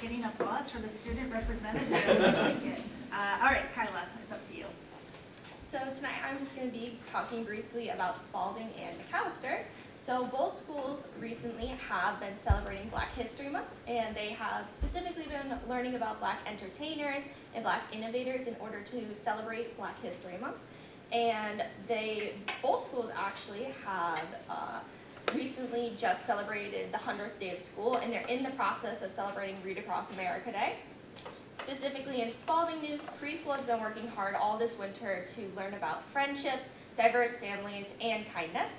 getting applause for the student representative. I like it. All right, Kyla, it's up to you. So tonight I'm just going to be talking briefly about Spalding and McAllister. So both schools recently have been celebrating Black History Month, and they have specifically been learning about Black entertainers and Black innovators in order to celebrate Black History Month. And both schools actually have recently just celebrated the 100th day of school, and they're in the process of celebrating Read Across America Day. Specifically in Spalding news, preschool has been working hard all this winter to learn about friendship, diverse families, and kindness.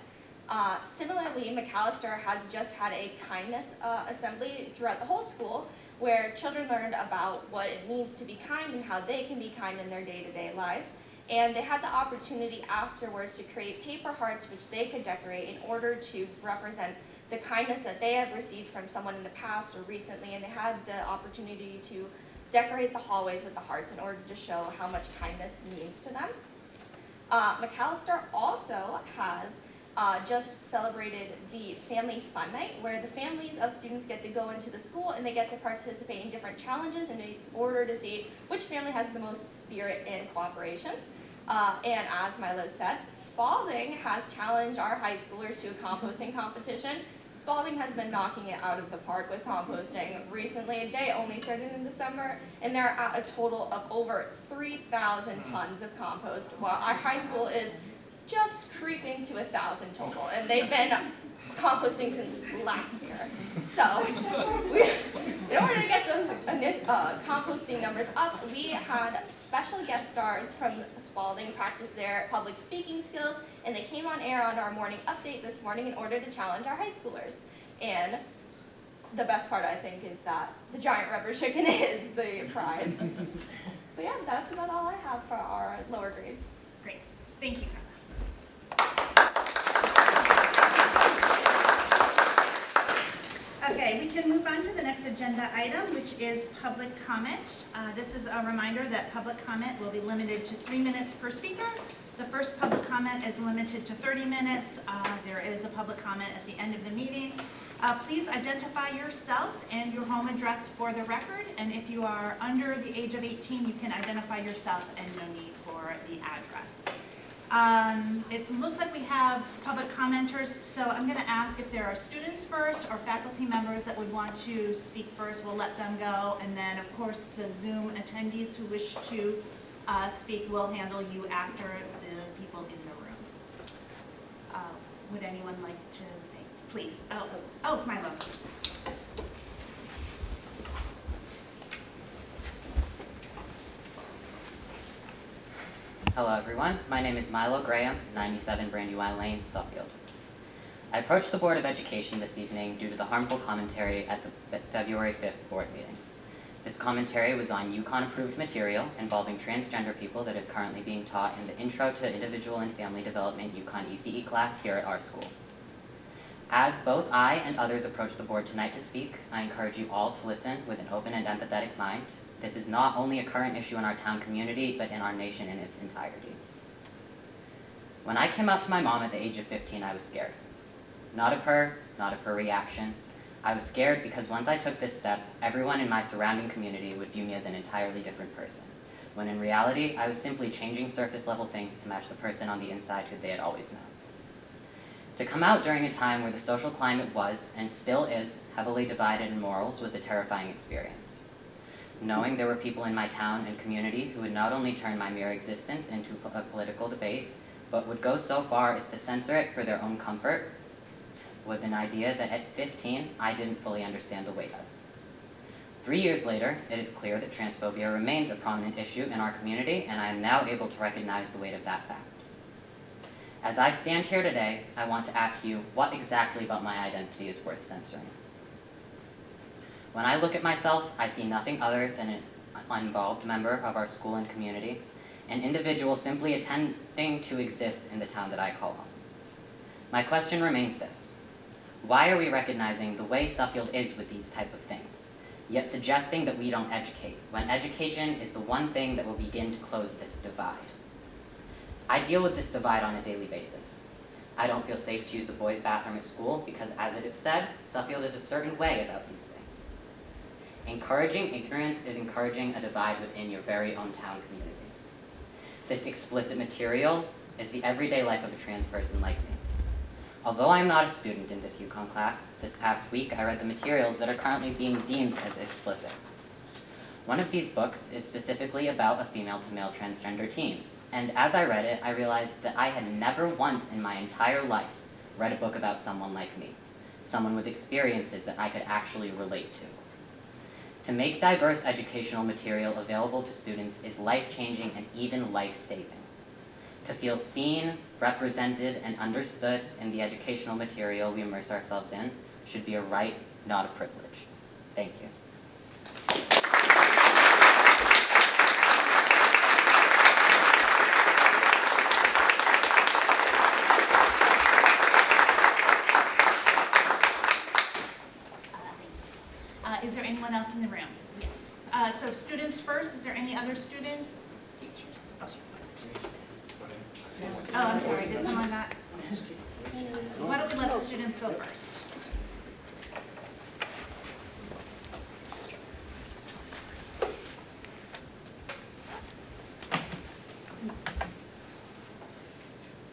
Similarly, McAllister has just had a kindness assembly throughout the whole school where children learned about what it means to be kind and how they can be kind in their day-to-day lives. And they had the opportunity afterwards to create paper hearts which they could decorate in order to represent the kindness that they have received from someone in the past or recently, and they had the opportunity to decorate the hallways with the hearts in order to show how much kindness means to them. McAllister also has just celebrated the Family Fun Night, where the families of students get to go into the school and they get to participate in different challenges in order to see which family has the most spirit and cooperation. And as Milo said, Spalding has challenged our high schoolers to a composting competition. Spalding has been knocking it out of the park with composting recently. They only started in December, and they're at a total of over 3,000 tons of compost, while our high school is just creeping to 1,000 total, and they've been composting since last year. So in order to get those composting numbers up, we had special guest stars from Spalding practice their public speaking skills, and they came on air on our morning update this morning in order to challenge our high schoolers. And the best part, I think, is that the giant rubber chicken is the prize. But yeah, that's about all I have for our lower grades. Great. Thank you, Kyla. Okay, we can move on to the next agenda item, which is public comment. This is a reminder that public comment will be limited to 3 minutes per speaker. The first public comment is limited to 30 minutes. There is a public comment at the end of the meeting. Please identify yourself and your home address for the record, and if you are under the age of 18, you can identify yourself and no need for the address. It looks like we have public commenters, so I'm going to ask if there are students first or faculty members that would want to speak first. We'll let them go, and then of course the Zoom attendees who wish to speak will handle you after the people in the room. Would anyone like to, please? Oh, Milo first. Hello everyone, my name is Milo Graham, 97 Brandywine Lane, Suffield. I approached the Board of Education this evening due to the harmful commentary at the February 5th board meeting. This commentary was on UConn-approved material involving transgender people that is currently being taught in the Intro to Individual and Family Development UConn ECE class here at our school. As both I and others approach the board tonight to speak, I encourage you all to listen with an open and empathetic mind. This is not only a current issue in our town community, but in our nation in its entirety. When I came out to my mom at the age of 15, I was scared. Not of her, not of her reaction. I was scared because once I took this step, everyone in my surrounding community would view me as an entirely different person, when in reality, I was simply changing surface level things to match the person on the inside who they had always known. To come out during a time where the social climate was, and still is, heavily divided in morals was a terrifying experience. Knowing there were people in my town and community who would not only turn my mere existence into a political debate, but would go so far as to censor it for their own comfort, was an idea that at 15, I didn't fully understand the weight of. 3 years later, it is clear that transphobia remains a prominent issue in our community, and I am now able to recognize the weight of that fact. As I stand here today, I want to ask you, what exactly about my identity is worth censoring? When I look at myself, I see nothing other than an uninvolved member of our school and community, an individual simply attempting to exist in the town that I call home. My question remains this: why are we recognizing the way Suffield is with these type of things, yet suggesting that we don't educate, when education is the one thing that will begin to close this divide? I deal with this divide on a daily basis. I don't feel safe to use the boys' bathroom at school because, as it is said, Suffield is a certain way about these things. Encouraging ignorance is encouraging a divide within your very own town community. This explicit material is the everyday life of a trans person like me. Although I am not a student in this UConn class, this past week I read the materials that are currently being deemed as explicit. One of these books is specifically about a female-to-male transgender teen, and as I read it, I realized that I had never once in my entire life read a book about someone like me, someone with experiences that I could actually relate to. To make diverse educational material available to students is life-changing and even life-saving. To feel seen, represented, and understood in the educational material we immerse ourselves in should be a right, not a privilege. Thank you. Is there anyone else in the room? Yes. So students first, is there any other students? Teachers? Oh, I'm sorry, did someone not? Why don't we let the students go first?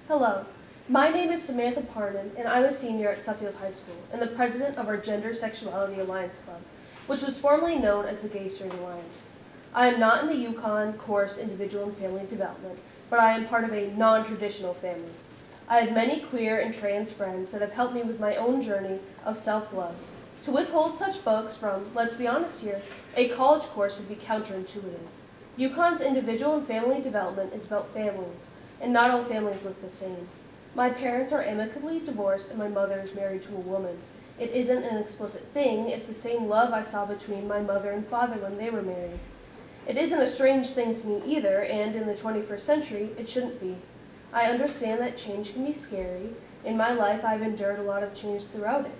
Hello, my name is Samantha Parnan, and I'm a senior at Suffield High School and the president of our Gender Sexuality Alliance Club, which was formerly known as the Gay Straight Alliance. I am not in the UConn course Individual and Family Development, but I am part of a non-traditional family. I have many queer and trans friends that have helped me with my own journey of self-love. To withhold such books from, let's be honest here, a college course would be counterintuitive. UConn's Individual and Family Development is about families, and not all families look the same. My parents are amicably divorced and my mother is married to a woman. It isn't an explicit thing, it's the same love I saw between my mother and father when they were married. It isn't a strange thing to me either, and in the 21st century, it shouldn't be. I understand that change can be scary. In my life, I've endured a lot of change throughout it.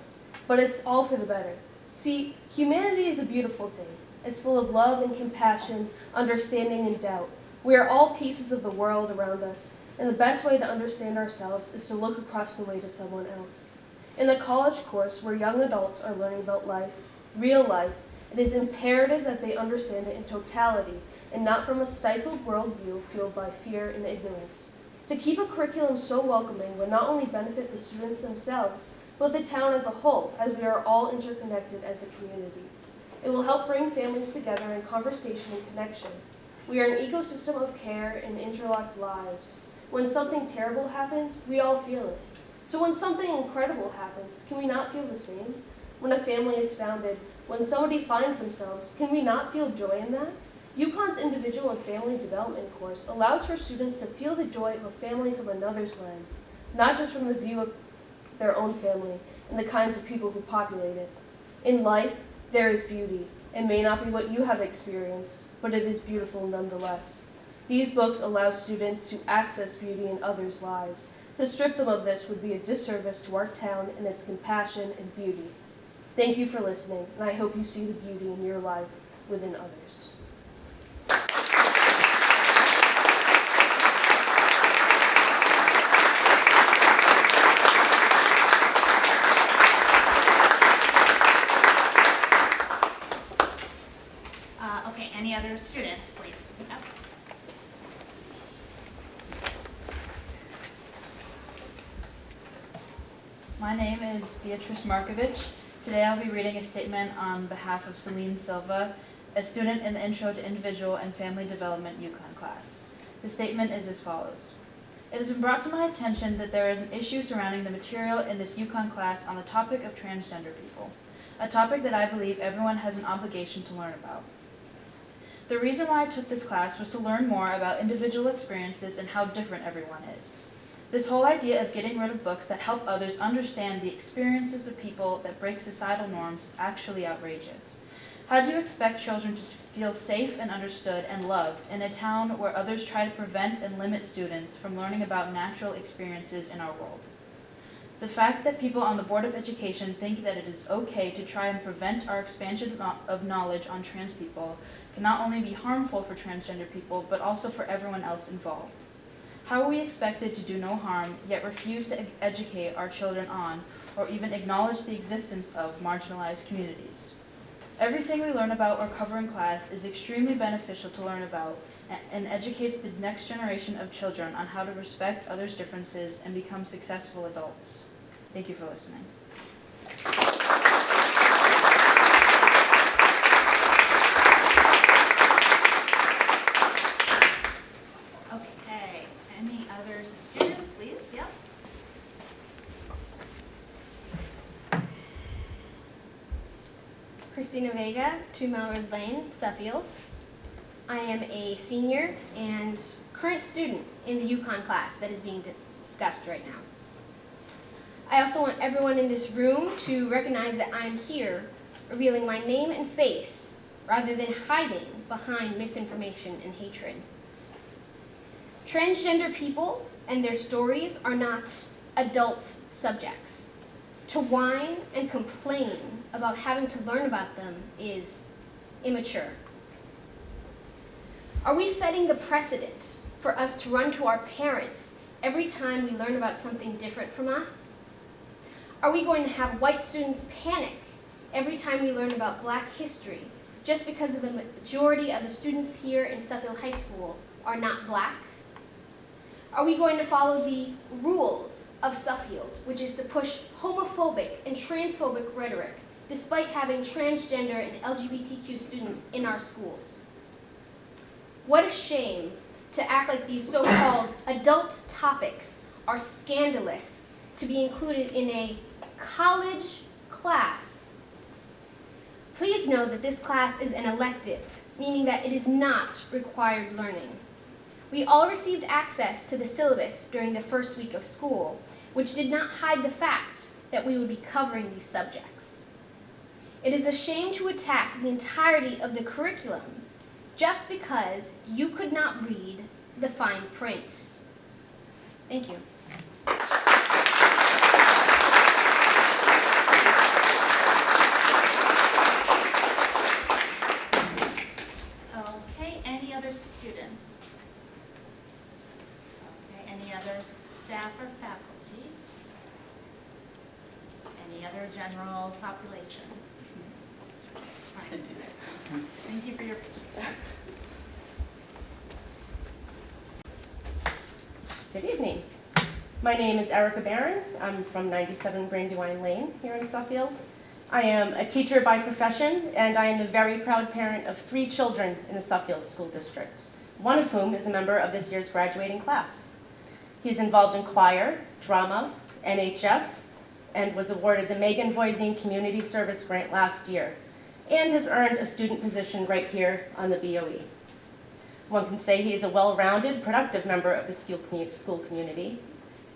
But it's all for the better. See, humanity is a beautiful thing. It's full of love and compassion, understanding and doubt. We are all pieces of the world around us, and the best way to understand ourselves is to look across the way to someone else. In the college course, where young adults are learning about life, real life, it is imperative that they understand it in totality and not from a stifled worldview fueled by fear and ignorance. To keep a curriculum so welcoming would not only benefit the students themselves, but the town as a whole, as we are all interconnected as a community. It will help bring families together in conversation and connection. We are an ecosystem of care and interlocked lives. When something terrible happens, we all feel it. So when something incredible happens, can we not feel the same? When a family is founded, when somebody finds themselves, can we not feel joy in that? UConn's Individual and Family Development course allows for students to feel the joy of a family from another's lens, not just from the view of their own family and the kinds of people who populate it. In life, there is beauty. It may not be what you have experienced, but it is beautiful nonetheless. These books allow students to access beauty in others' lives. To strip them of this would be a disservice to our town and its compassion and beauty. Thank you for listening, and I hope you see the beauty in your life within others. Okay, any other students, please? No? My name is Beatrice Markovich. Today I'll be reading a statement on behalf of Celine Silva, a student in the Intro to Individual and Family Development UConn class. The statement is as follows. It has been brought to my attention that there is an issue surrounding the material in this UConn class on the topic of transgender people, a topic that I believe everyone has an obligation to learn about. The reason why I took this class was to learn more about individual experiences and how different everyone is. This whole idea of getting rid of books that help others understand the experiences of people that break societal norms is actually outrageous. How do you expect children to feel safe and understood and loved in a town where others try to prevent and limit students from learning about natural experiences in our world? The fact that people on the Board of Education think that it is okay to try and prevent our expansion of knowledge on trans people can not only be harmful for transgender people, but also for everyone else involved. How are we expected to do no harm, yet refuse to educate our children on, or even acknowledge the existence of, marginalized communities? Everything we learn about or cover in class is extremely beneficial to learn about and educates the next generation of children on how to respect others' differences and become successful adults. Thank you for listening. Okay, any other students, please? Yep. Christina Vega, 2 Melrose Lane, Suffield. I am a senior and current student in the UConn class that is being discussed right now. I also want everyone in this room to recognize that I'm here revealing my name and face rather than hiding behind misinformation and hatred. Transgender people and their stories are not adult subjects. To whine and complain about having to learn about them is immature. Are we setting the precedent for us to run to our parents every time we learn about something different from us? Are we going to have white students panic every time we learn about Black history just because of the majority of the students here in Suffield High School are not Black? Are we going to follow the rules of Suffield, which is to push homophobic and transphobic rhetoric despite having transgender and LGBTQ students in our schools? What a shame to act like these so-called adult topics are scandalous to be included in a college class. Please know that this class is an elective, meaning that it is not required learning. We all received access to the syllabus during the first week of school, which did not hide the fact that we would be covering these subjects. It is a shame to attack the entirety of the curriculum just because you could not read the fine print. Thank you. Okay, any other students? Okay, any other staff or faculty? Any other general population? Fine. Thank you for your patience. Good evening. My name is Erica Barron. I'm from 97 Brandywine Lane here in Suffield. I am a teacher by profession, and I am the very proud parent of 3 children in the Suffield School District, one of whom is a member of this year's graduating class. He's involved in choir, drama, NHS, and was awarded the Megan Voisine Community Service Grant last year, and has earned a student position right here on the BOE. One can say he is a well-rounded, productive member of the school community.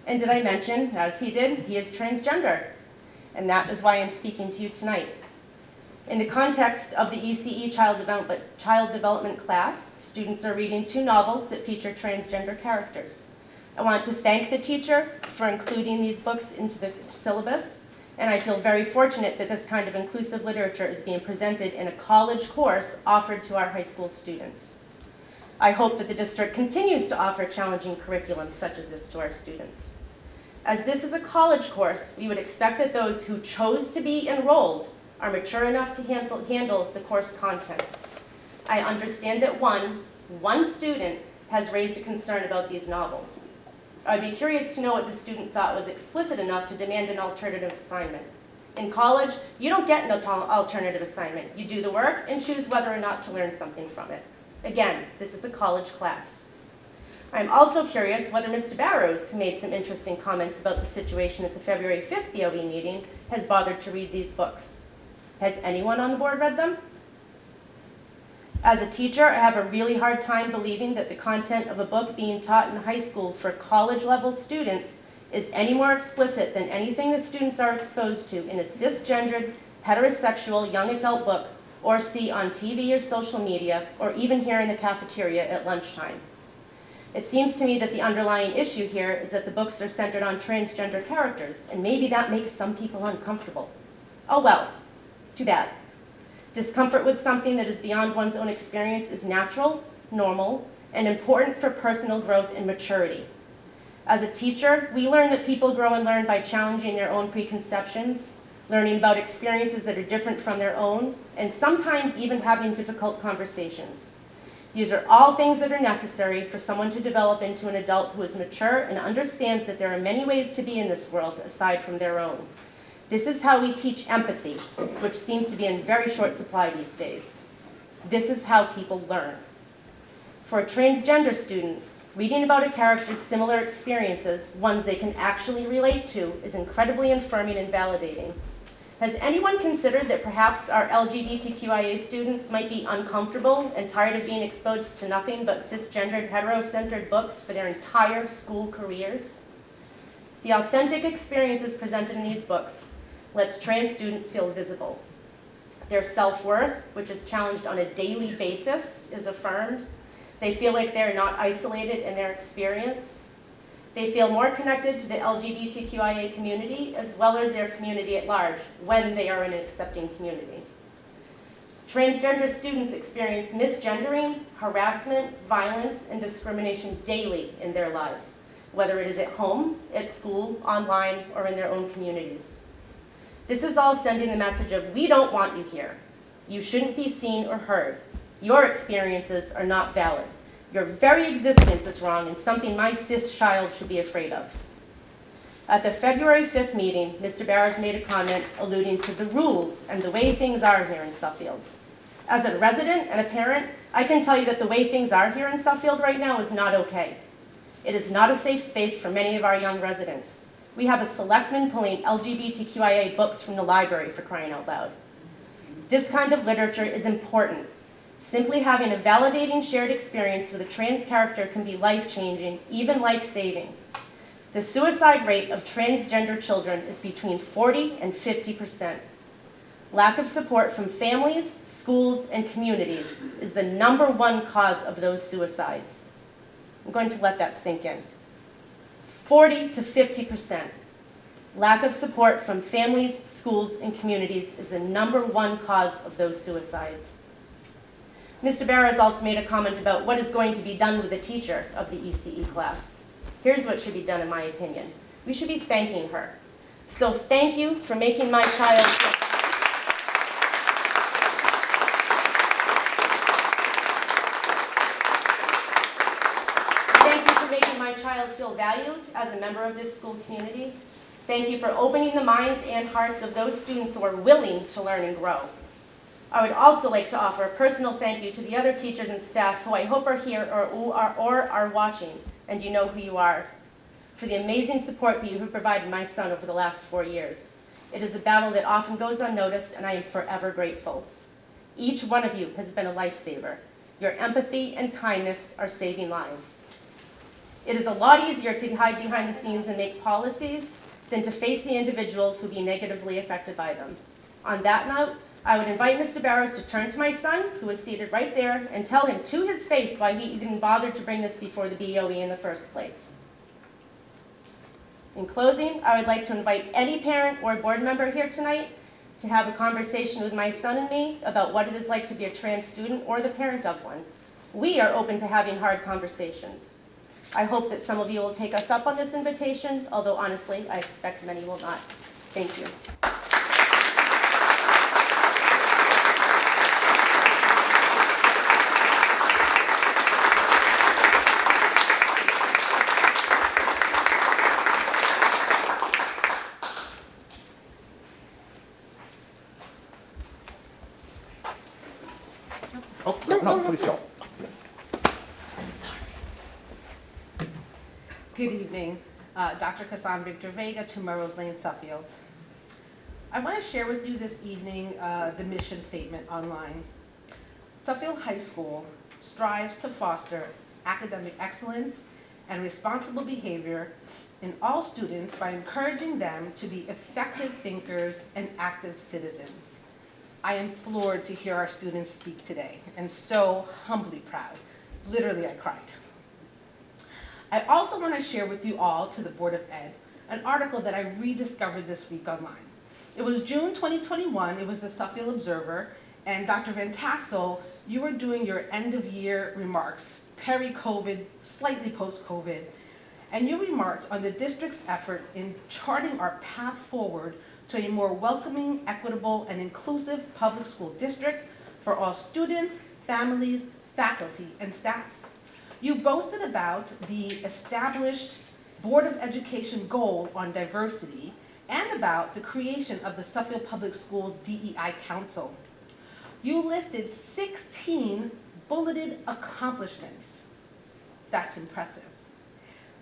And did I mention, as he did, he is transgender. And that is why I'm speaking to you tonight. In the context of the ECE Child Development class, students are reading 2 novels that feature transgender characters. I want to thank the teacher for including these books into the syllabus, and I feel very fortunate that this kind of inclusive literature is being presented in a college course offered to our high school students. I hope that the district continues to offer challenging curriculum such as this to our students. As this is a college course, we would expect that those who chose to be enrolled are mature enough to handle the course content. I understand that one student has raised a concern about these novels. I'd be curious to know what the student thought was explicit enough to demand an alternative assignment. In college, you don't get an alternative assignment. You do the work and choose whether or not to learn something from it. Again, this is a college class. I'm also curious whether Mr. Barrows, who made some interesting comments about the situation at the February 5th BOE meeting, has bothered to read these books. Has anyone on the board read them? As a teacher, I have a really hard time believing that the content of a book being taught in high school for college-level students is any more explicit than anything the students are exposed to in a cisgendered, heterosexual young adult book or see on TV or social media, or even here in the cafeteria at lunchtime. It seems to me that the underlying issue here is that the books are centered on transgender characters, and maybe that makes some people uncomfortable. Oh well, too bad. Discomfort with something that is beyond one's own experience is natural, normal, and important for personal growth and maturity. As a teacher, we learn that people grow and learn by challenging their own preconceptions, learning about experiences that are different from their own, and sometimes even having difficult conversations. These are all things that are necessary for someone to develop into an adult who is mature and understands that there are many ways to be in this world aside from their own. This is how we teach empathy, which seems to be in very short supply these days. This is how people learn. For a transgender student, reading about a character's similar experiences, ones they can actually relate to, is incredibly affirming and validating. Has anyone considered that perhaps our LGBTQIA students might be uncomfortable and tired of being exposed to nothing but cisgendered, hetero-centered books for their entire school careers? The authentic experiences presented in these books lets trans students feel visible. Their self-worth, which is challenged on a daily basis, is affirmed. They feel like they're not isolated in their experience. They feel more connected to the LGBTQIA community as well as their community at large when they are in an accepting community. Transgender students experience misgendering, harassment, violence, and discrimination daily in their lives, whether it is at home, at school, online, or in their own communities. This is all sending the message of, we don't want you here. You shouldn't be seen or heard. Your experiences are not valid. Your very existence is wrong and something my cis child should be afraid of. At the February 5th meeting, Mr. Barrows made a comment alluding to the rules and the way things are here in Suffield. As a resident and a parent, I can tell you that the way things are here in Suffield right now is not okay. It is not a safe space for many of our young residents. We have a selectman pulling LGBTQIA books from the library, for crying out loud. This kind of literature is important. Simply having a validating shared experience with a trans character can be life-changing, even life-saving. The suicide rate of transgender children is between 40 and 50%. Lack of support from families, schools, and communities is the #1 cause of those suicides. I'm going to let that sink in. 40 to 50%. Lack of support from families, schools, and communities is the #1 cause of those suicides. Mr. Barrows also made a comment about what is going to be done with the teacher of the ECE class. Here's what should be done in my opinion. We should be thanking her. So thank you for making my child feel Thank you for making my child feel valued as a member of this school community. Thank you for opening the minds and hearts of those students who are willing to learn and grow. I would also like to offer a personal thank you to the other teachers and staff who I hope are here or are watching, and you know who you are, for the amazing support that you have provided my son over the last 4 years. It is a battle that often goes unnoticed, and I am forever grateful. Each one of you has been a lifesaver. Your empathy and kindness are saving lives. It is a lot easier to hide behind the scenes and make policies than to face the individuals who will be negatively affected by them. On that note, I would invite Mr. Barrows to turn to my son, who is seated right there, and tell him to his face why he even bothered to bring this before the BOE in the first place. In closing, I would like to invite any parent or board member here tonight to have a conversation with my son and me about what it is like to be a trans student or the parent of one. We are open to having hard conversations. I hope that some of you will take us up on this invitation, although honestly, I expect many will not. Thank you. Oh, no, please go. Good evening, Dr. Cassandra Victor Vega, 2 Melrose Lane, Suffield. I want to share with you this evening the mission statement online. Suffield High School strives to foster academic excellence and responsible behavior in all students by encouraging them to be effective thinkers and active citizens. I am floored to hear our students speak today, and so humbly proud. Literally, I cried. I also want to share with you all, to the Board of Ed, an article that I rediscovered this week online. It was June 2021, it was the Suffield Observer, and Dr. Van Tassel, you were doing your end-of-year remarks, peri-COVID, slightly post-COVID, and you remarked on the district's effort in charting our path forward to a more welcoming, equitable, and inclusive public school district for all students, families, faculty, and staff. You boasted about the established Board of Education goal on diversity and about the creation of the Suffield Public Schools DEI Council. You listed 16 bulleted accomplishments. That's impressive.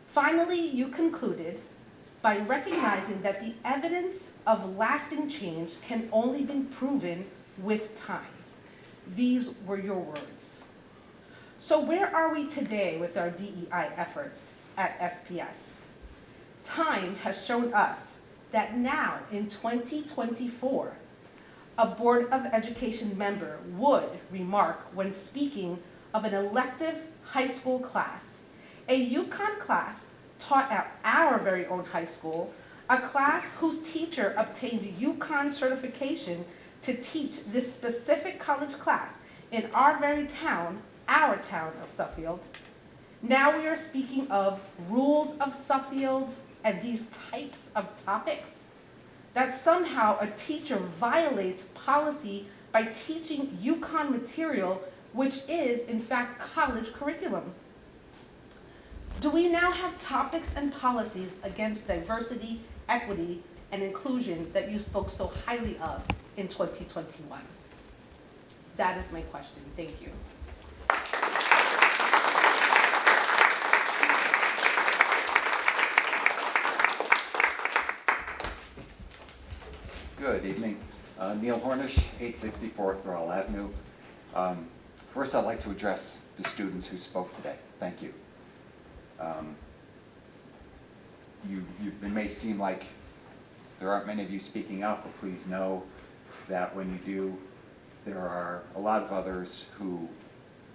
Finally, you concluded by recognizing that the evidence of lasting change can only be proven with time. These were your words. So where are we today with our DEI efforts at SPS? Time has shown us that now in 2024, a Board of Education member would remark when speaking of an elective high school class, a UConn class taught at our very own high school, a class whose teacher obtained UConn certification to teach this specific college class in our very town, our town of Suffield. Now we are speaking of rules of Suffield and these types of topics, that somehow a teacher violates policy by teaching UConn material, which is in fact college curriculum. Do we now have topics and policies against diversity, equity, and inclusion that you spoke so highly of in 2021? That is my question. Thank you. Good evening. Neil Hornish, 864 Thorell Avenue. First, I'd like to address the students who spoke today. Thank you. It may seem like there aren't many of you speaking up, but please know that when you do, there are a lot of others who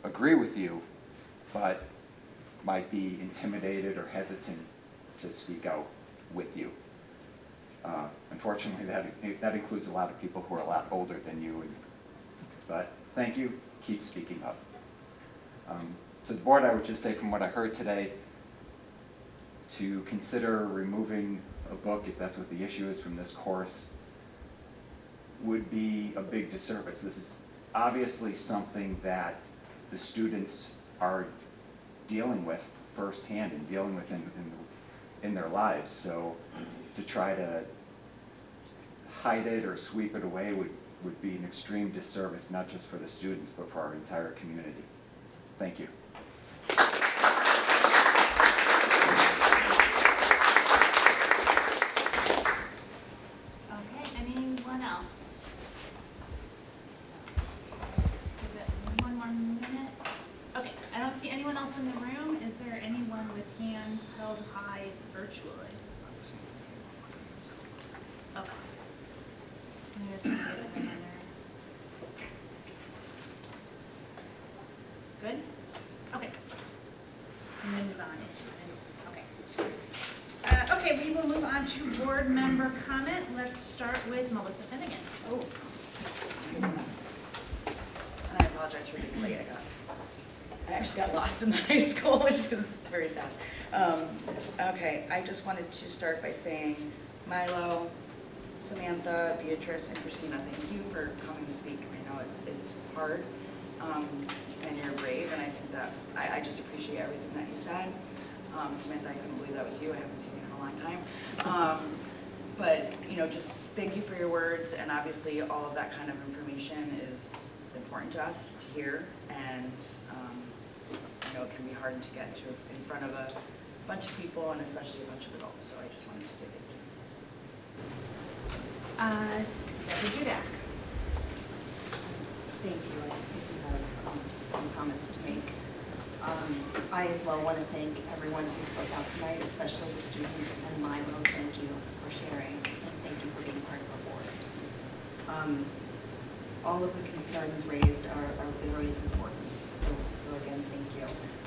agree with you, but might be intimidated or hesitant to speak out with you. Unfortunately, that includes a lot of people who are a lot older than you, but thank you, keep speaking up. To the board, I would just say from what I heard today, to consider removing a book, if that's what the issue is, from this course would be a big disservice. This is obviously something that the students are dealing with firsthand and dealing with in their lives. So to try to hide it or sweep it away would be an extreme disservice, not just for the students, but for our entire community. Thank you. Okay, anyone else? Give it one more minute. Okay, I don't see anyone else in the room. Is there anyone with hands held high virtually? Okay. Can you just give it another? Good? Okay. And then move on into it. Okay. Okay, we will move on to board member comment. Let's start with Melissa Finnegan. Oh. And I apologize for being late. I actually got lost in the high school, which is very sad. Okay, I just wanted to start by saying, Milo, Samantha, Beatrice, and Christina, thank you for coming to speak. I know it's hard, and you're brave, and I think that I just appreciate everything that you said. Samantha, I couldn't believe that was you. I haven't seen you in a long time. But, you know, just thank you for your words, and obviously all of that kind of information is important to us to hear, and I know it can be hard to get to in front of a bunch of people, and especially a bunch of adults, so I just wanted to say thank you. Deborah Judak. Thank you. I do have some comments to make. I as well want to thank everyone who spoke out tonight, especially the students, and Milo, thank you for sharing, and thank you for being part of our board. All of the concerns raised are very important, so again, thank you.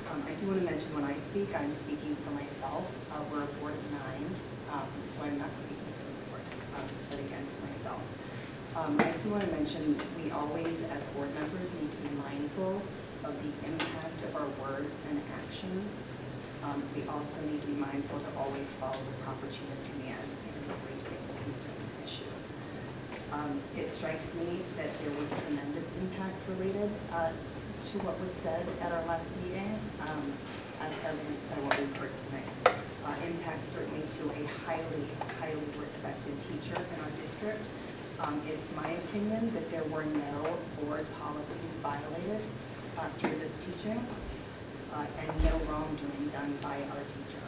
I do want to mention when I speak, I'm speaking for myself. We're a board of 9, so I'm not speaking for the board, but again, for myself. I do want to mention we always, as board members, need to be mindful of the impact of our words and actions. We also need to be mindful to always follow the proper chain of command in raising concerns and issues. It strikes me that there was tremendous impact related to what was said at our last meeting, as evidenced by what we've heard tonight. Impact certainly to a highly, highly respected teacher in our district. It's my opinion that there were no board policies violated through this teaching, and no wrongdoing done by our teacher.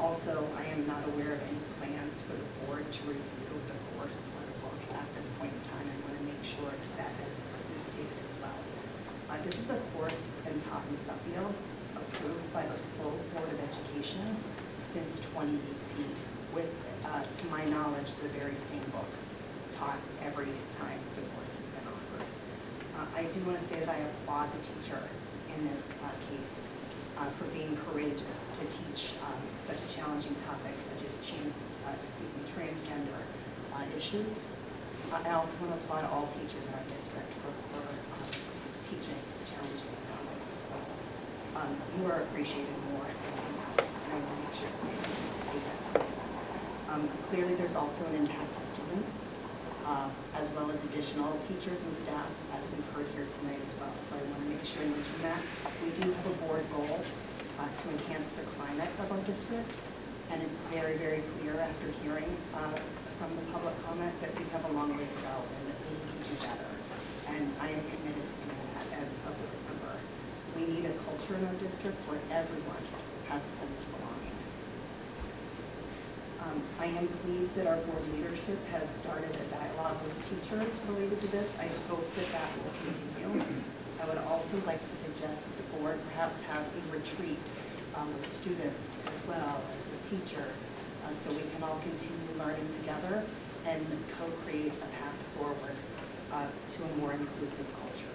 Also, I am not aware of any plans for the board to review the course or the book at this point in time. I want to make sure that is stated as well. This is a course that's been taught in Suffield, approved by the full Board of Education since 2018, with, to my knowledge, the very same books taught every time the course has been offered. I do want to say that I applaud the teacher in this case for being courageous to teach such challenging topics such as transgender issues. I also want to applaud all teachers in our district for teaching challenging topics. So, you are appreciated more, and I want to make sure to say that tonight. Clearly, there's also an impact to students, as well as additional teachers and staff, as we've heard here tonight as well. So I want to make sure and mention that. We do have a board goal to enhance the climate of our district, and it's very, very clear after hearing from the public comment that we have a long way to go and that we need to do better. And I am committed to doing that as a board member. We need a culture in our district where everyone has a sense of belonging. I am pleased that our board leadership has started a dialogue with teachers related to this. I hope that that will continue. I would also like to suggest that the board perhaps have a retreat with students as well as with teachers, so we can all continue learning together and co-create a path forward to a more inclusive culture.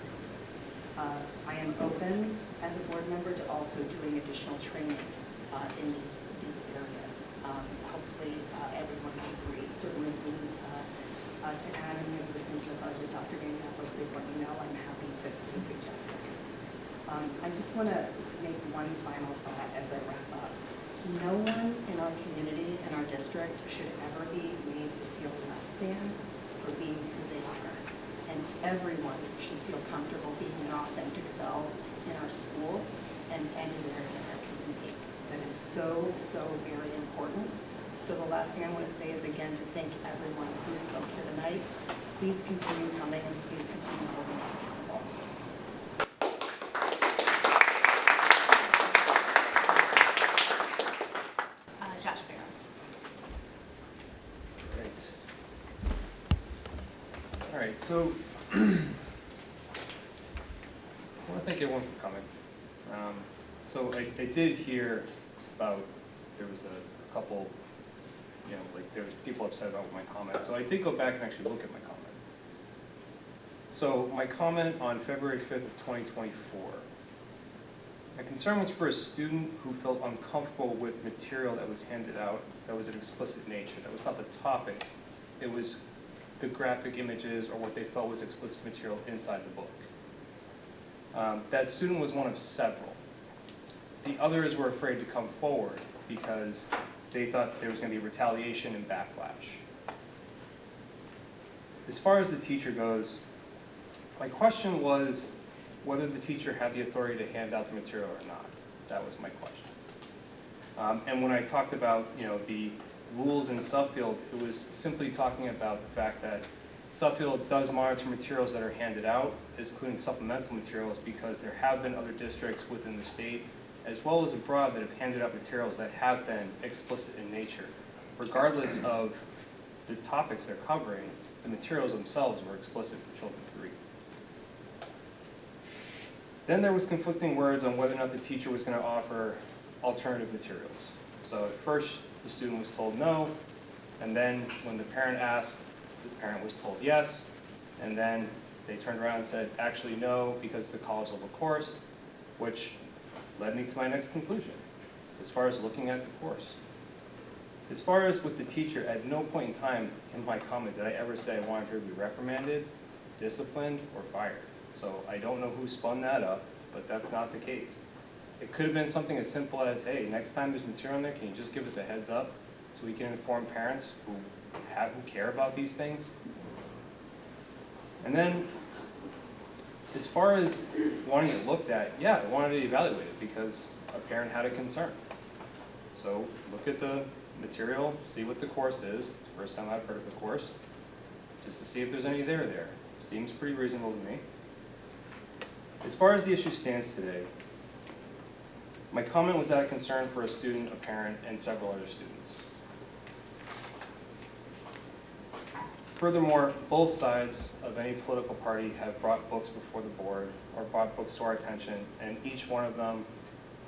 I am open as a board member to also doing additional training in these areas. Hopefully everyone will agree. Certainly to add any of this into the budget, Dr. Van Tassel, please let me know. I'm happy to suggest that. I just want to make one final thought as I wrap up. No one in our community, in our district, should ever be made to feel less than for being who they are. And everyone should feel comfortable being their authentic selves in our school and anywhere in our community. That is so, so very important. So the last thing I want to say is again to thank everyone who spoke here tonight. Please continue coming and please continue holding us accountable. Josh Barrows. All right, so I want to thank everyone for coming. So I did hear about there was a couple, there was people upset about my comment. So I did go back and actually look at my comment. So my comment on February 5th of 2024, my concern was for a student who felt uncomfortable with material that was handed out that was an explicit nature. That was not the topic. It was the graphic images or what they felt was explicit material inside the book. That student was one of several. The others were afraid to come forward because they thought there was going to be retaliation and backlash. As far as the teacher goes, my question was whether the teacher had the authority to hand out the material or not. That was my question. And when I talked about the rules in Suffield, it was simply talking about the fact that Suffield does monitor materials that are handed out, including supplemental materials, because there have been other districts within the state, as well as abroad, that have handed out materials that have been explicit in nature. Regardless of the topics they're covering, the materials themselves were explicit for children to read. Then there was conflicting words on whether or not the teacher was going to offer alternative materials. So at first, the student was told no, and then when the parent asked, the parent was told yes, and then they turned around and said, actually no, because it's a college level course, which led me to my next conclusion, as far as looking at the course. As far as with the teacher, at no point in time in my comment did I ever say I wanted her to be reprimanded, disciplined, or fired. So I don't know who spun that up, but that's not the case. It could have been something as simple as, hey, next time there's material in there, can you just give us a heads up so we can inform parents who care about these things? And then, as far as wanting it looked at, yeah, I wanted to evaluate it because a parent had a concern. So look at the material, see what the course is. First time I've heard of the course, just to see if there's any there. Seems pretty reasonable to me. As far as the issue stands today, my comment was out of concern for a student, a parent, and several other students. Furthermore, both sides of any political party have brought books before the board or brought books to our attention, and each one of them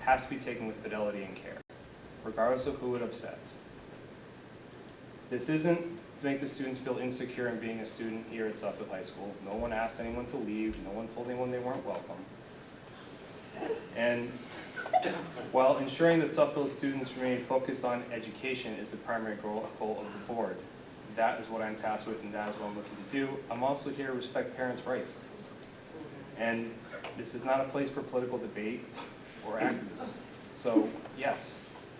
has to be taken with fidelity and care, regardless of who it upsets. This isn't to make the students feel insecure in being a student here at Suffield High School. No one asked anyone to leave. No one told anyone they weren't welcome. And while ensuring that Suffield students remain focused on education is the primary goal of the board, that is what I'm tasked with and that is what I'm looking to do. I'm also here to respect parents' rights. And this is not a place for political debate or activism. So yes,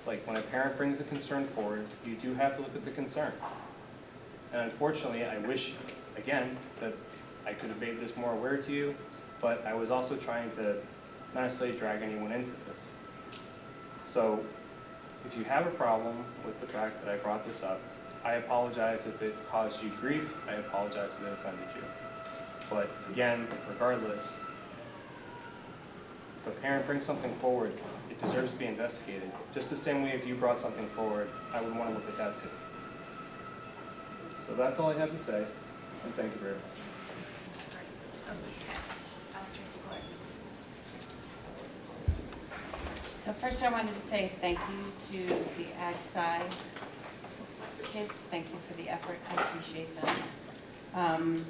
like when a parent brings a concern forward, you do have to look at the concern. And unfortunately, I wish, again, that I could have made this more aware to you, but I was also trying to not necessarily drag anyone into this. So if you have a problem with the fact that I brought this up, I apologize if it caused you grief. I apologize if it offended you. But again, regardless, if a parent brings something forward, it deserves to be investigated. Just the same way if you brought something forward, I would want to look at that too. So that's all I have to say, and thank you very much. Tracy Clark. So first I wanted to say thank you to the Ag Sci kids. Thank you for the effort. I appreciate them.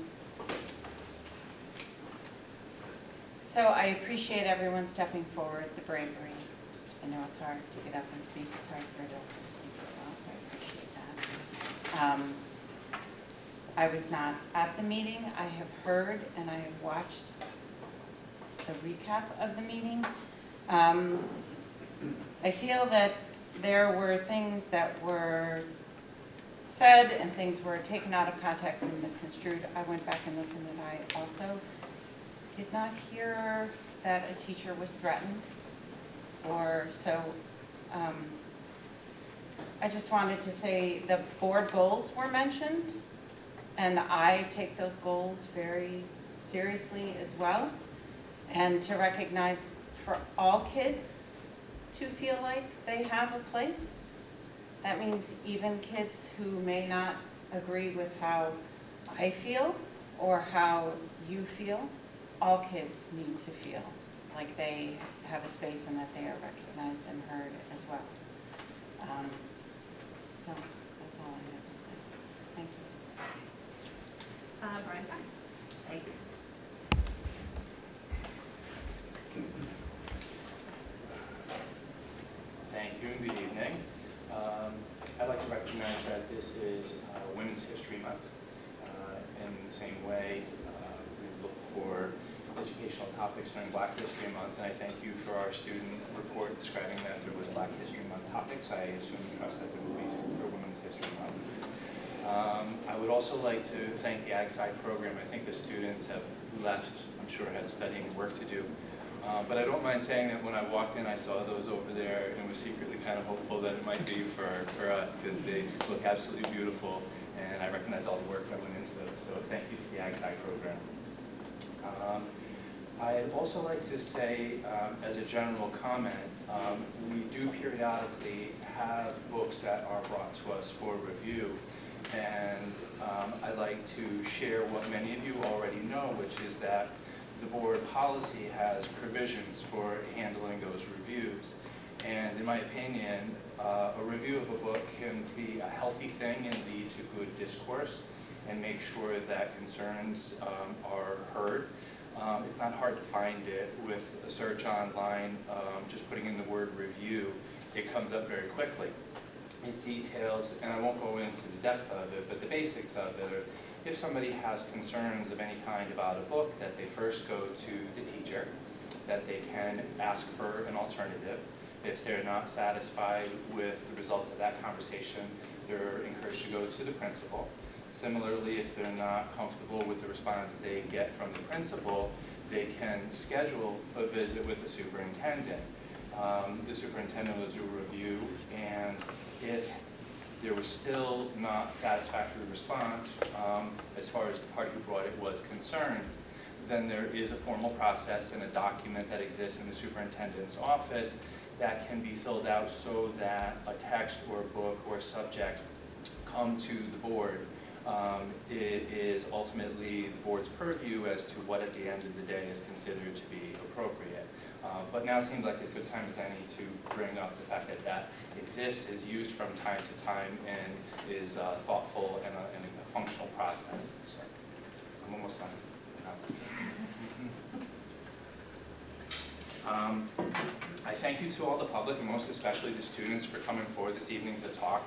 So I appreciate everyone stepping forward, the bravery. I know it's hard to get up and speak. It's hard for adults to speak as well, so I appreciate that. I was not at the meeting. I have heard and I have watched the recap of the meeting. I feel that there were things that were said and things were taken out of context and misconstrued. I went back and listened and I also did not hear that a teacher was threatened or so. I just wanted to say the board goals were mentioned and I take those goals very seriously as well. And to recognize for all kids to feel like they have a place. That means even kids who may not agree with how I feel or how you feel, all kids need to feel like they have a space and that they are recognized and heard as well. So that's all I have to say. Thank you. Brian Farr. Thank you. Thank you and good evening. I'd like to recognize that this is Women's History Month. In the same way, we look for educational topics during Black History Month, and I thank you for our student report describing that there was Black History Month topics. I assume and trust that there will be for Women's History Month. I would also like to thank the Ag Sci program. I think the students have left, I'm sure, had studying work to do. But I don't mind saying that when I walked in, I saw those over there and was secretly kind of hopeful that it might be for us because they look absolutely beautiful and I recognize all the work that went into those. So thank you for the Ag Sci program. I'd also like to say, as a general comment, we do periodically have books that are brought to us for review. And I'd like to share what many of you already know, which is that the board policy has provisions for handling those reviews. And in my opinion, a review of a book can be a healthy thing and lead to good discourse and make sure that concerns are heard. It's not hard to find it with a search online, just putting in the word review, it comes up very quickly. It details, and I won't go into the depth of it, but the basics of it are, if somebody has concerns of any kind about a book, that they first go to the teacher, that they can ask for an alternative. If they're not satisfied with the results of that conversation, they're encouraged to go to the principal. Similarly, if they're not comfortable with the response they get from the principal, they can schedule a visit with the superintendent. The superintendent will do a review, and if there was still not satisfactory response as far as the party who brought it was concerned, then there is a formal process and a document that exists in the superintendent's office that can be filled out so that a text or a book or a subject come to the board. It is ultimately the board's purview as to what at the end of the day is considered to be appropriate. But now seems like as good time as any to bring up the fact that that exists, is used from time to time, and is thoughtful and a functional process. So I'm almost done. I thank you to all the public, and most especially the students, for coming forward this evening to talk.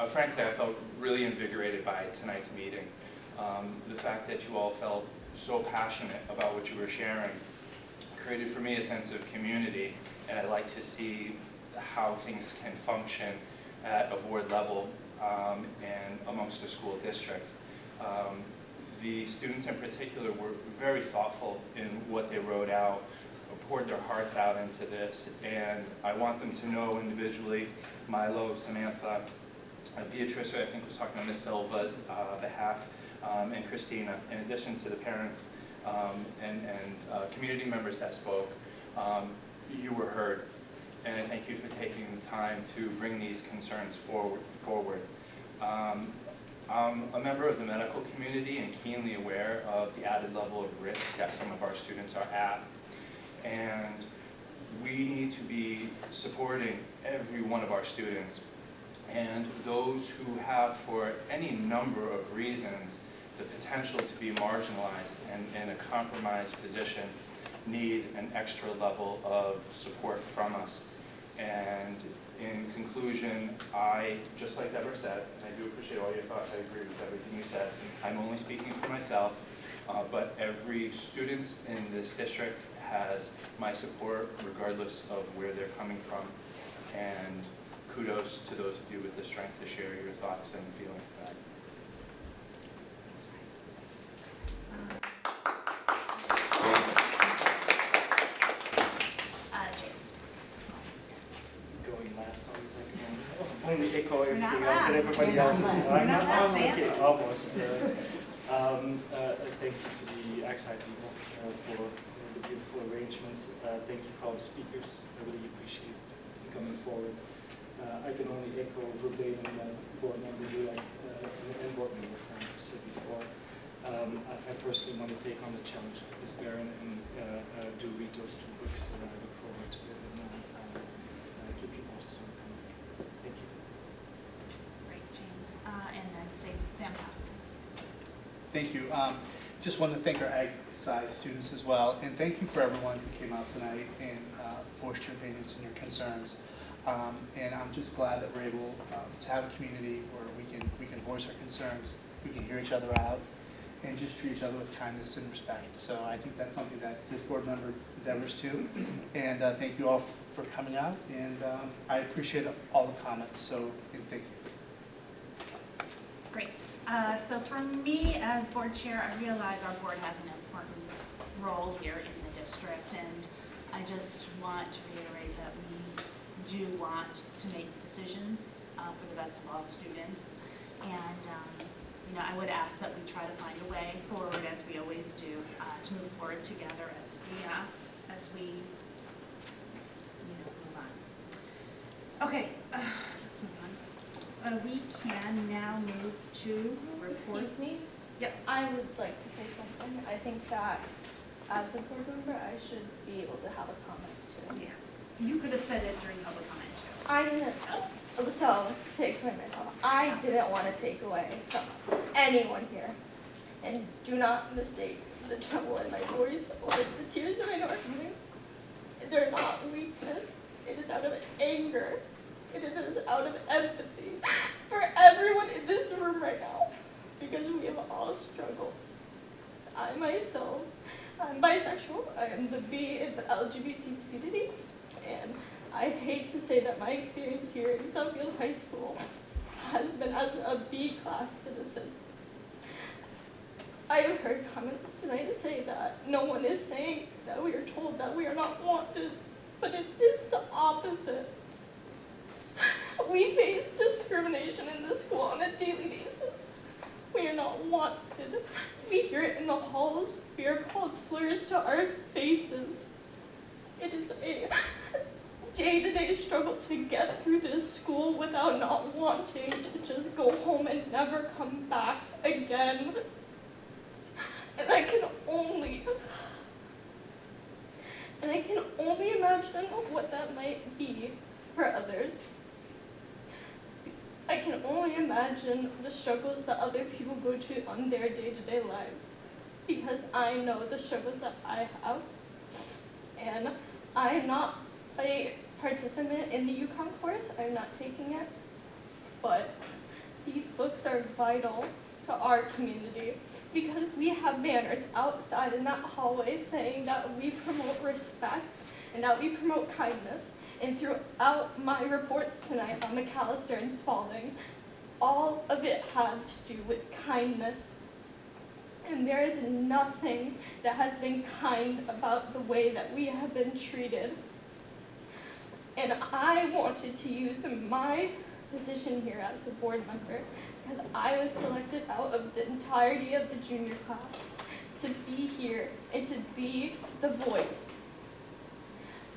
Frankly, I felt really invigorated by tonight's meeting. The fact that you all felt so passionate about what you were sharing created for me a sense of community, and I like to see how things can function at a board level and amongst a school district. The students in particular were very thoughtful in what they wrote out, poured their hearts out into this, and I want them to know individually, Milo, Samantha, Beatrice, who I think was talking on Ms. Silva's behalf, and Christina, in addition to the parents and community members that spoke, you were heard. And I thank you for taking the time to bring these concerns forward. I'm a member of the medical community and keenly aware of the added level of risk that some of our students are at. And we need to be supporting every one of our students. And those who have, for any number of reasons, the potential to be marginalized and in a compromised position need an extra level of support from us. And in conclusion, I, just like Deborah said, and I do appreciate all your thoughts, I agree with everything you said. I'm only speaking for myself, but every student in this district has my support regardless of where they're coming from. And kudos to those of you with the strength to share your thoughts and feelings tonight. James. Going last on the second one. Only echo We're not everything else and last. everybody We're else. not last. We're not last, Sam. Okay, almost. Thank you to the XI people for the beautiful arrangements. Thank you for all the speakers. I really appreciate you coming forward. I can only echo verbatim board member Dulac and board member Frank said before. I personally want to take on the challenge of Ms. Barron and do read those two books, and I look forward to it and keep you posted on them. Thank you. Great, James. And then Sam Tasker. Thank you. Just want to thank our Ag Sci students as well, and thank you for everyone who came out tonight and voiced your opinions and your concerns. And I'm just glad that we're able to have a community where we can voice our concerns, we can hear each other out, and just treat each other with kindness and respect. So I think that's something that this board member endeavors to. And thank you all for coming out, and I appreciate all the comments. And thank you. Great. So for me as board chair, I realize our board has an important role here in the district, and I just want to reiterate that we do want to make decisions for the best of all students. And I would ask that we try to find a way forward, as we always do, to move forward together as we move on. Okay, let's move on. We can now move to reports. Excuse me? Yep. I would like to say something. I think that as a board member, I should be able to have a comment too. Yeah. You could have said it during public comment too. I didn't, so to explain myself, I didn't want to take away from anyone here. And do not mistake the tremble in my voice or the tears that I know are coming. They're not weakness. It is out of anger. It is out of empathy for everyone in this room right now, because we have all struggled. I myself, I'm bisexual. I am the B in the LGBT community, and I hate to say that my experience here in Suffield High School husband as a B-class citizen. I have heard comments tonight say that no one is saying that we are told that we are not wanted, but it is the opposite. We face discrimination in this school on a daily basis. We are not wanted. We hear it in the halls. We are called slurs to our faces. It is a day-to-day struggle to get through this school without not wanting to just go home and never come back again. And I can only imagine what that might be for others. I can only imagine the struggles that other people go to on their day-to-day lives, because I know the struggles that I have. And I am not a participant in the UConn course. I'm not taking it. But these books are vital to our community, because we have banners outside in that hallway saying that we promote respect and that we promote kindness. And throughout my reports tonight on McAllister and Spalding, all of it had to do with kindness. And there is nothing that has been kind about the way that we have been treated. And I wanted to use my position here as a board member, because I was selected out of the entirety of the junior class to be here and to be the voice.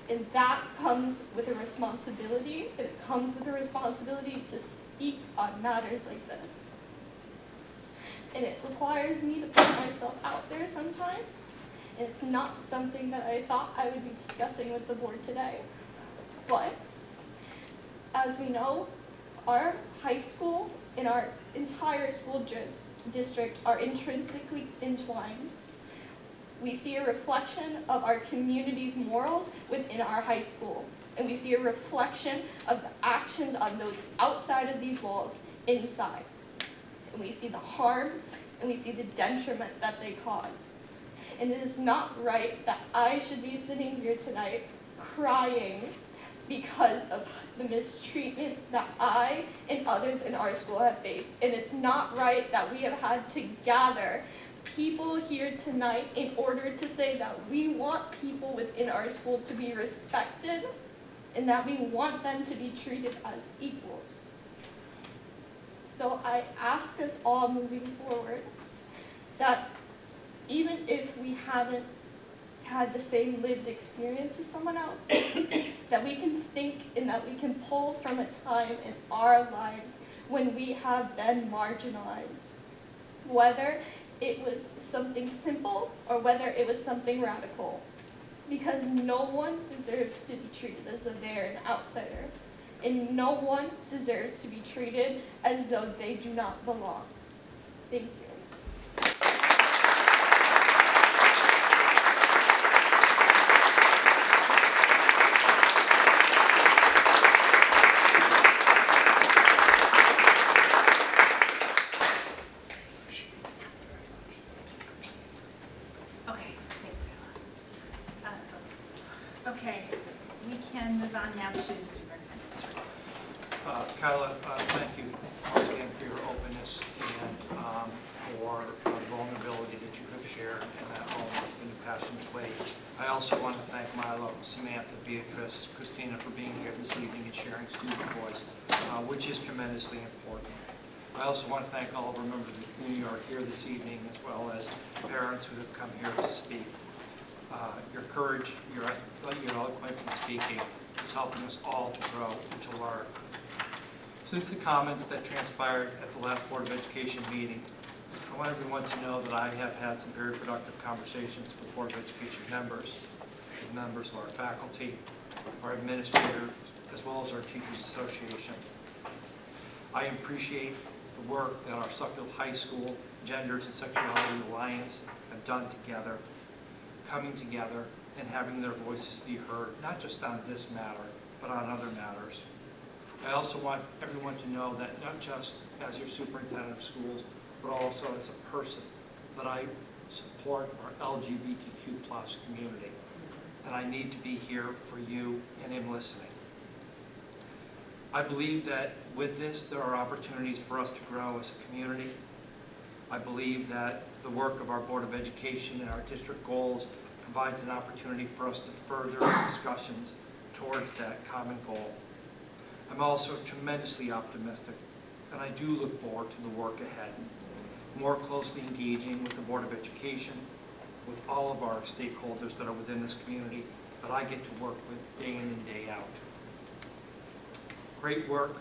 And that comes with a responsibility, and it comes with a responsibility to speak on matters like this. And it requires me to put myself out there sometimes, and it's not something that I thought I would be discussing with the board today. But, as we know, our high school and our entire school district are intrinsically entwined. We see a reflection of our community's morals within our high school, and we see a reflection of the actions on those outside of these walls inside. And we see the harm, and we see the detriment that they cause. And it is not right that I should be sitting here tonight crying because of the mistreatment that I and others in our school have faced. And it's not right that we have had to gather people here tonight in order to say that we want people within our school to be respected and that we want them to be treated as equals. So I ask us all moving forward that even if we haven't had the same lived experience as someone else, that we can think and that we can pull from a time in our lives when we have been marginalized, whether it was something simple or whether it was something radical, because no one deserves to be treated as though they're an outsider, and no one deserves to be treated as though they do not belong. Thank you. Okay, thanks, Kyla. Okay, we can move on now to superintendent's report. Kyla, thank you once again for your openness and for the vulnerability that you have shared in that home in a passionate way. I also want to thank Milo, Samantha, Beatrice, Christina for being here this evening and sharing student voice, which is tremendously important. I also want to thank all of our members of the community who are here this evening, as well as parents who have come here to speak. Your courage, your eloquence in speaking is helping us all to grow and to learn. Since the comments that transpired at the last Board of Education meeting, I want everyone to know that I have had some very productive conversations with Board of Education members, with members of our faculty, our administrators, as well as our Teachers Association. I appreciate the work that our Suffield High School Genders and Sexuality Alliance have done together, coming together and having their voices be heard, not just on this matter, but on other matters. I also want everyone to know that not just as your superintendent of schools, but also as a person, that I support our LGBTQ+ community. And I need to be here for you and am listening. I believe that with this, there are opportunities for us to grow as a community. I believe that the work of our Board of Education and our district goals provides an opportunity for us to further discussions towards that common goal. I'm also tremendously optimistic, and I do look forward to the work ahead, more closely engaging with the Board of Education, with all of our stakeholders that are within this community that I get to work with day in and day out. Great work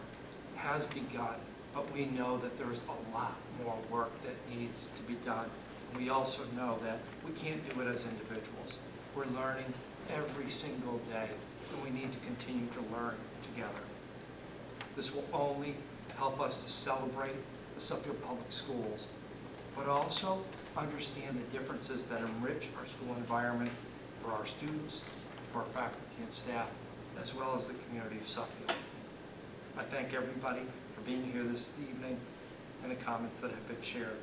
has begun, but we know that there's a lot more work that needs to be done. We also know that we can't do it as individuals. We're learning every single day, and we need to continue to learn together. This will only help us to celebrate the Suffield Public Schools, but also understand the differences that enrich our school environment for our students, for our faculty and staff, as well as the community of Suffield. I thank everybody for being here this evening and the comments that have been shared.